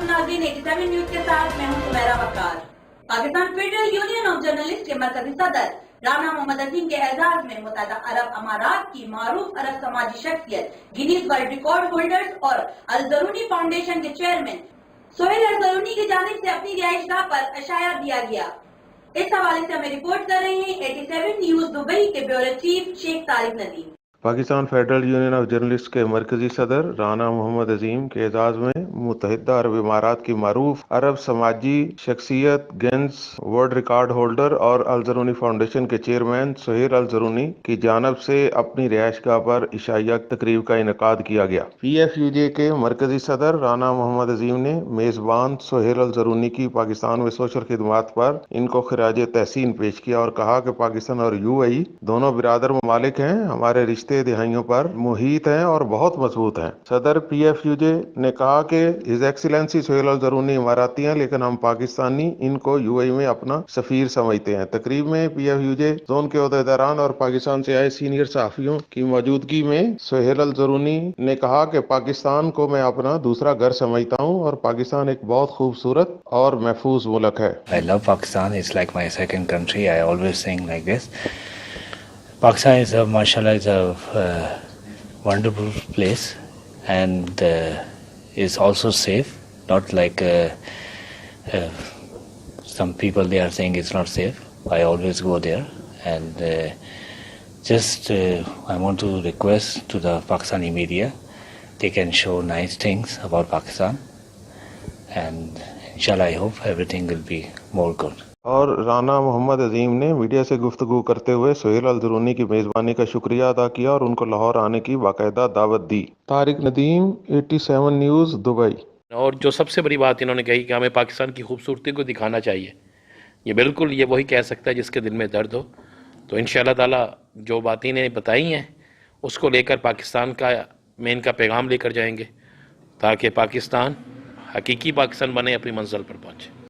नाज़रीन 87 न्यूज के साथ मैं हूं Sumera Waqar. Pakistan federal union of journalist के मरकजी सदर राना मोहम्मद अजीम के एजाज में मुत्तहिदा अरब अमारात की मारूफ अरब समाजी शख्सियत गिनीज वर्ल्ड रिकॉर्ड होल्डर्स और अल जरूनी फाउंडेशन के चेयरमैन सोहेल अल जरूनी की जानिब से अपनी रिहाइशगाह पर अशाया दिया गया। इस हवाले से हमें रिपोर्ट कर रहे हैं 87 न्यूज दुबई के bureau chief Sheikh Tariq Nadeem. Pakistan federal union of journalist के मरकजी सदर राना मोहम्मद अजीम के एजाज में मुत्तहिदा अरब इमारात की मारूफ अरब समाजी शख्सियत गिनीज वर्ल्ड रिकॉर्ड होल्डर और अल जरूनी फाउंडेशन के चेयरमैन सोहेल अल जरूनी की जानब से अपनी रिहाइशगाह पर इशाइया तकरीब का इनेकाद किया गया। PFUJ के मरकजी सदर राना मोहम्मद अजीम ने मेजबान सोहेल अल जरूनी की पाकिस्तान में सोशल खिदमात पर इनको खिराज तहसीन पेश किया और कहा कि पाकिस्तान और UAE दोनों बिरादर ममालिक हैं, हमारे रिश्ते दिहाइयों पर मुहित हैं और बहुत मजबूत हैं। सदर PFUJ ने कहा कि हिज एक्सीलेंसी सोहेल अल जरूनी इमाराती हैं, लेकिन हम पाकिस्तानी इनको UAE में अपना सफीर समझते हैं। तकरीब में PFUJ जोन के ओहदेदारान और पाकिस्तान से आए सीनियर सहाफियों की मौजूदगी में सोहेल अल जरूनी ने कहा कि पाकिस्तान को मैं अपना दूसरा घर समझता हूँ और पाकिस्तान एक बहुत खूबसूरत और महफूज मुल्क है। I love Pakistan. It's like my second country. I always sing like this. Pakistan is mashallah, is a wonderful place and is also safe. Not like some people they are saying it's not safe. I always go there and I want to request to the Pakistani media, they can show nice things about Pakistan and inshallah I hope everything will be more good. और राना मोहम्मद अजीम ने media से गुफ्तगू करते हुए सोहेल अल जरूनी की मेज़बानी का शुक्रिया अदा किया और उनको लाहौर आने की बाकायदा दावत दी। Tariq Nadeem 87 news Dubai. और जो सबसे बड़ी बात इन्होंने कही कि हमें पाकिस्तान की खूबसूरती को दिखाना चाहिए, ये बिल्कुल ये वही कह सकता है जिसके दिल में दर्द हो। तो इंशाअल्लाह ताला जो बातें इन्हें बताई हैं उसको लेकर पाकिस्तान का में इनका पैगाम लेकर जाएंगे ताकि पाकिस्तान हकीकी पाकिस्तान बने, अपनी मंजिल पर पहुँचे।